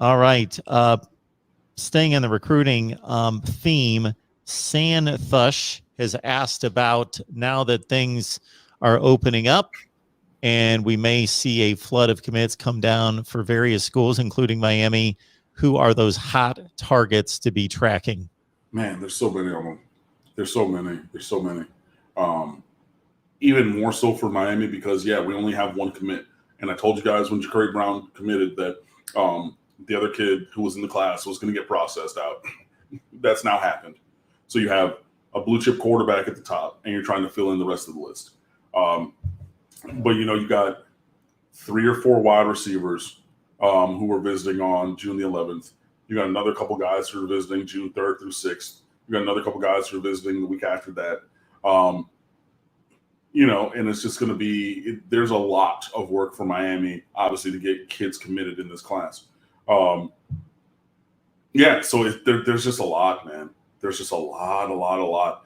All right. Staying in the recruiting theme, San Thush has asked about now that things are opening up and we may see a flood of commits come down for various schools, including Miami. Who are those hot targets to be tracking? Man, there's so many of them. There's so many. There's so many. Um, Even more so for Miami because, yeah, we only have one commit. And I told you guys when Ja'Cory Brown committed that the other kid who was in the class was going to get processed out. That's now happened. So you have a blue chip quarterback at the top, and you're trying to fill in the rest of the list. But, you got 3 or 4 wide receivers who were visiting on June the 11th. You got another couple guys who are visiting June 3rd through 6th. You got another couple guys who are visiting the week after that. And it's just going to be, there's a lot of work for Miami, obviously, to get kids committed in this class. So there's just a lot, man. There's just a lot.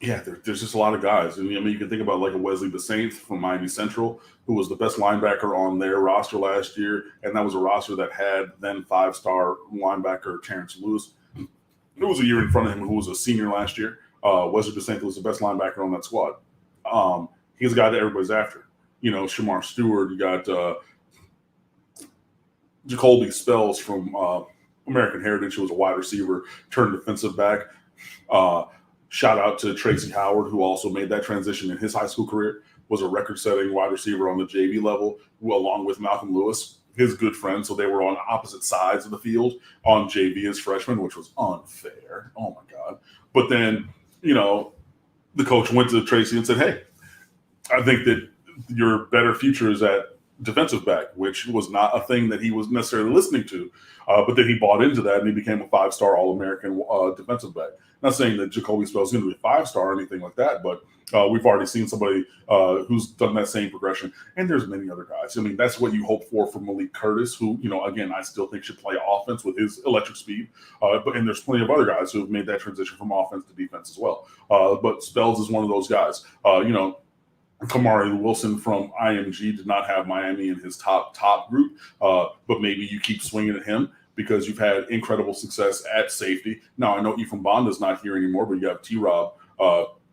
There's just a lot of guys. And, you can think about like a Wesley Besaint from Miami Central, who was the best linebacker on their roster last year. And that was a roster that had then 5-star linebacker Terence Lewis, who was a year in front of him, who was a senior last year. Wesley Besaint was the best linebacker on that squad. He's a guy that everybody's after. Shamar Stewart. You got Jacoby Spells from American Heritage, who was a wide receiver, turned defensive back. Shout out to Tracy Howard, who also made that transition in his high school career, was a record-setting wide receiver on the JV level, who, along with Malcolm Lewis, his good friend. So they were on opposite sides of the field on JV as freshmen, which was unfair. Oh, my God. But then, the coach went to Tracy and said, hey, I think that your better future is at defensive back, which was not a thing that he was necessarily listening to. But then he bought into that and he became a 5-star All-American defensive back. Not saying that Jacoby Spells is going to be a 5-star or anything like that, but we've already seen somebody who's done that same progression. And there's many other guys. I mean, that's what you hope for from Malik Curtis, who, again, I still think should play offense with his electric speed. And there's plenty of other guys who have made that transition from offense to defense as well. But Spells is one of those guys. Kamari Wilson from IMG did not have Miami in his top group, but maybe you keep swinging at him because you've had incredible success at safety. Now, I know Ephraim Bonda's not here anymore, but you have T-Rob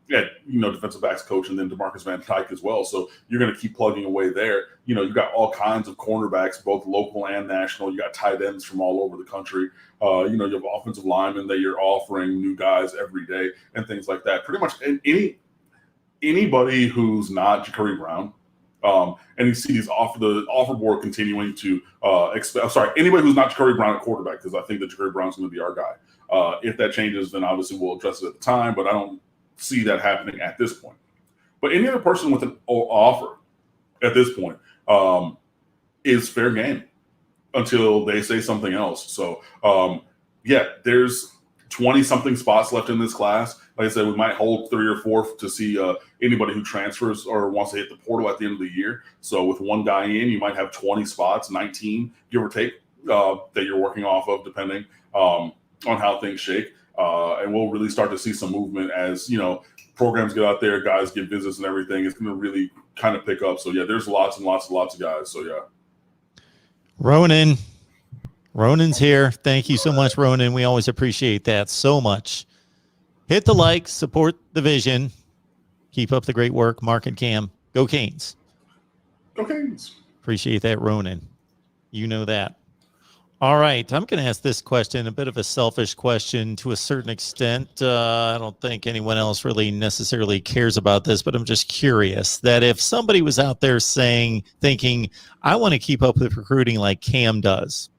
defensive backs coach, and then DeMarcus Van Dyke as well. So you're going to keep plugging away there. You've got all kinds of cornerbacks, both local and national. You got tight ends from all over the country. You have offensive linemen that you're offering new guys every day and things like that. Pretty much anybody who's not Ja'Cory Brown, and you see these the offer board continuing to anybody who's not Ja'Cory Brown at quarterback, because I think that Ja'Cory Brown's going to be our guy. If that changes, then obviously we'll address it at the time, but I don't see that happening at this point. But any other person with an offer at this point is fair game until they say something else. So, there's 20-something spots left in this class. Like I said, we might hold 3 or 4 to see anybody who transfers or wants to hit the portal at the end of the year. So with one guy in, you might have 20 spots, 19, give or take, that you're working off of, depending on how things shake. And we'll really start to see some movement as, programs get out there, guys get visits and everything. It's going to really kind of pick up. So, there's lots and lots of guys. So, Ronan's here. Thank you so much, Ronan. We always appreciate that so much. Hit the like, support the vision. Keep up the great work, Mark and Cam. Go Canes. Go Canes. Appreciate that, Ronan. You know that. All right, I'm going to ask this question, a bit of a selfish question to a certain extent. I don't think anyone else really necessarily cares about this, but I'm just curious that if somebody was out there thinking, I want to keep up with recruiting like Cam does,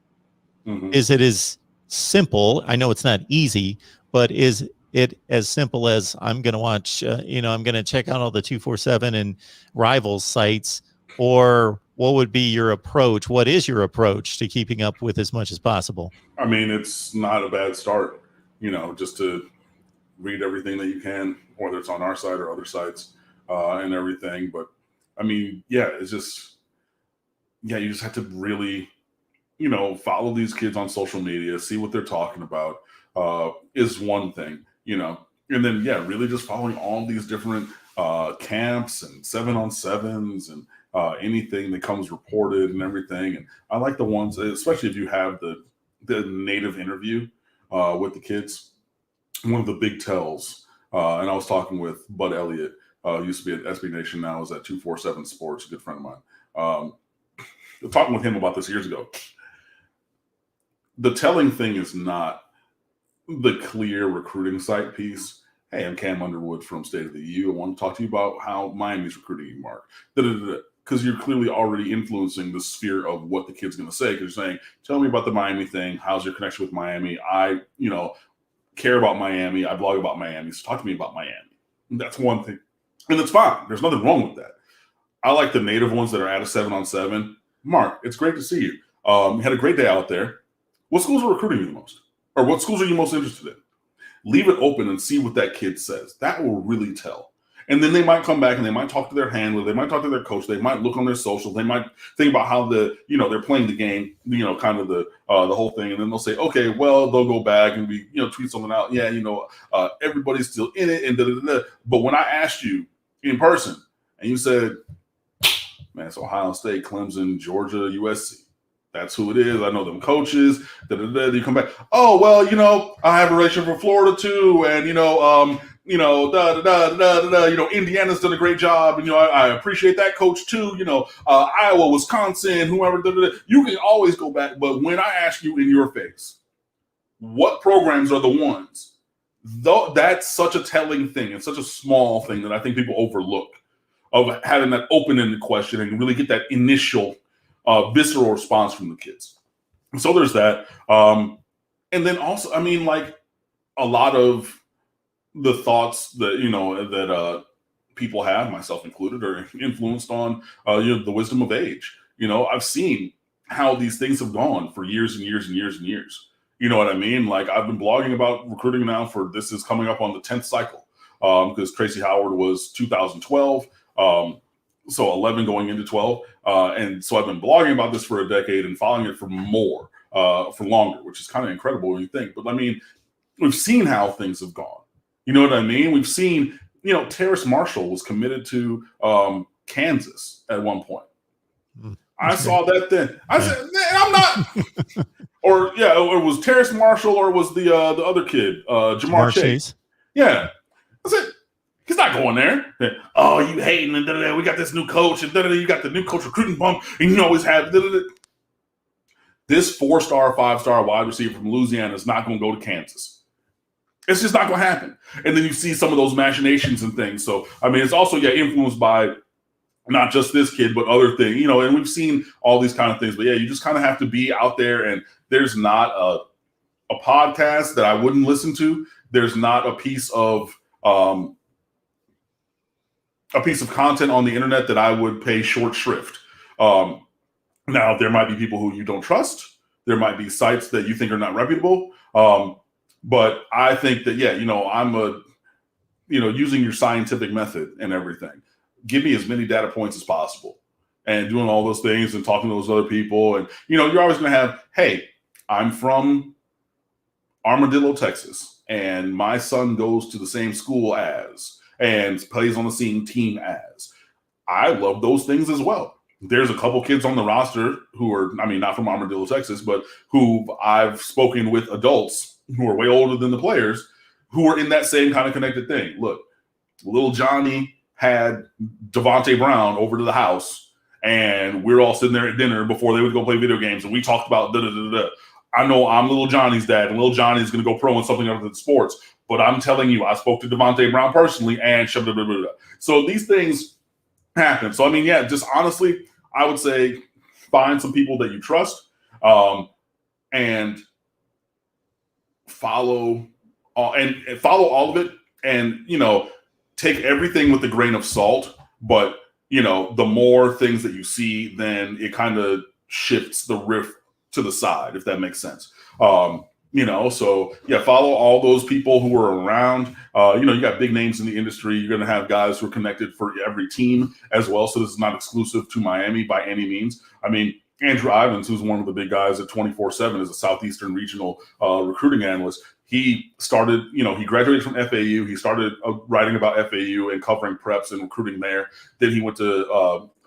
is it as simple? I know it's not easy, but is it as simple as I'm going to watch, I'm going to check out all the 247 and Rivals sites, or what would be your approach? What is your approach to keeping up with as much as possible? I mean, it's not a bad start, just to read everything that you can, whether it's on our site or other sites and everything. But I mean, it's just, you just have to really, follow these kids on social media, see what they're talking about is one thing, and then, really just following all these different camps and 7-on-7s and anything that comes reported and everything. And I like the ones, especially if you have the native interview with the kids. One of the big tells, and I was talking with Bud Elliott, used to be at SB Nation, now is at 247 Sports, a good friend of mine. Talking with him about this years ago. The telling thing is not the clear recruiting site piece. Hey, I'm Cam Underwood from State of the U. I want to talk to you about how Miami's recruiting you, Mark. Because you're clearly already influencing the sphere of what the kid's going to say. Because you're saying, tell me about the Miami thing. How's your connection with Miami? I, care about Miami. I blog about Miami. So talk to me about Miami. And that's one thing. And it's fine. There's nothing wrong with that. I like the native ones that are at a 7-on-7. Mark, it's great to see you. You had a great day out there. What schools are recruiting you the most? Or what schools are you most interested in? Leave it open and see what that kid says. That will really tell. And then they might come back and they might talk to their handler. They might talk to their coach. They might look on their social. They might think about how they're playing the game, kind of the whole thing. And then they'll say, okay, well, they'll go back and tweet something out. Yeah, everybody's still in it. And da-da-da-da. But when I asked you in person and you said, man, it's Ohio State, Clemson, Georgia, USC. That's who it is. I know them coaches. You come back. Oh, well, I have a relationship for Florida too, and Indiana's done a great job, and I appreciate that coach too. Iowa, Wisconsin, whoever. You can always go back, but when I ask you in your face, what programs are the ones? Though that's such a telling thing. It's such a small thing that I think people overlook, of having that open-ended question and really get that initial visceral response from the kids. So there's that. And then also, a lot of the thoughts that, that people have, myself included, are influenced on, the wisdom of age. I've seen how these things have gone for years and years and years and years. You know what I mean? Like, I've been blogging about recruiting now this is coming up on the 10th cycle, because Tracy Howard was 2012. So 11 going into 12. And so I've been blogging about this for a decade and following it for longer, which is kind of incredible when you think. But we've seen how things have gone. You know what I mean? We've seen, Terrace Marshall was committed to Kansas at one point. I saw that then. I said, man, I'm not. Or it was Terrace Marshall, or it was the other kid, Jamar Chase. Yeah. I said, he's not going there. Oh, you hating, and da-da-da. We got this new coach, and da-da-da. You got the new coach recruiting bump, and you always have da-da-da. This 4-star, 5-star wide receiver from Louisiana is not going to go to Kansas. It's just not going to happen. And then you see some of those machinations and things. So, it's also, influenced by not just this kid, but other things, and we've seen all these kind of things. But, you just kind of have to be out there, and there's not a podcast that I wouldn't listen to. There's not a piece of content on the internet that I would pay short shrift. Now, there might be people who you don't trust. There might be sites that you think are not reputable. But I think that, I'm using your scientific method and everything. Give me as many data points as possible, and doing all those things and talking to those other people. And, you're always going to have, hey, I'm from Armadillo, Texas, and my son goes to the same school as, and plays on the same team as. I love those things as well. There's a couple kids on the roster who are, not from Armadillo, Texas, but who I've spoken with, adults who are way older than the players, who are in that same kind of connected thing. Look, little Johnny had Devontae Brown over to the house, and we're all sitting there at dinner before they would go play video games, and we talked about da-da-da-da. I know I'm little Johnny's dad, and little Johnny's going to go pro in something other than sports. But I'm telling you, I spoke to Devontae Brown personally, and so these things happen. So, just honestly, I would say find some people that you trust, and follow all of it, and, take everything with a grain of salt. But, the more things that you see, then it kind of shifts the riff to the side, if that makes sense. So follow all those people who are around. You got big names in the industry. You're going to have guys who are connected for every team as well. So this is not exclusive to Miami by any means. Andrew Ivins, who's one of the big guys at 24/7 as a Southeastern regional recruiting analyst. He started, he graduated from FAU. He started writing about FAU and covering preps and recruiting there. Then he went to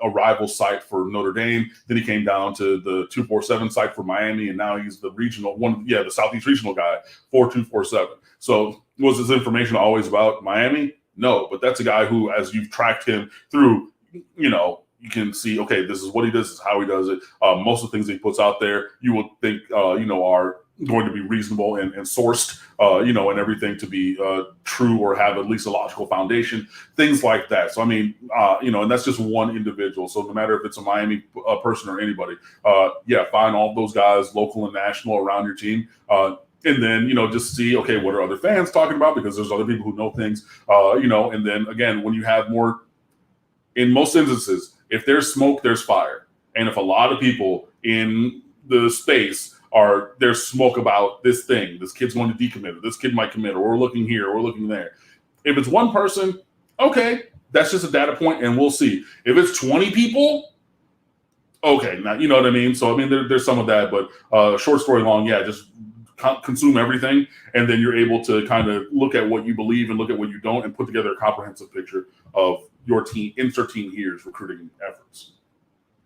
a rival site for Notre Dame. Then he came down to the 247 site for Miami, and now he's the the Southeast regional guy for 247. So was his information always about Miami? No, but that's a guy who, as you've tracked him through, you can see, okay, this is what he does, this is how he does it. Most of the things he puts out there, you would think, are going to be reasonable and sourced, and everything to be true or have at least a logical foundation, things like that. So, I mean, and that's just one individual. So no matter if it's a Miami person or anybody, find all those guys, local and national, around your team. And then, just see, okay, what are other fans talking about? Because there's other people who know things, and then again, when you have more, in most instances, if there's smoke, there's fire. And if a lot of people in the space there's smoke about this thing, this kid's going to decommit, or this kid might commit, or we're looking here, or we're looking there. If it's one person, okay, that's just a data point, and we'll see. If it's 20 people, okay, now you know what I mean? So, I mean, there's some of that, but short story long, just consume everything, and then you're able to kind of look at what you believe and look at what you don't and put together a comprehensive picture of your team, insert team here's recruiting efforts.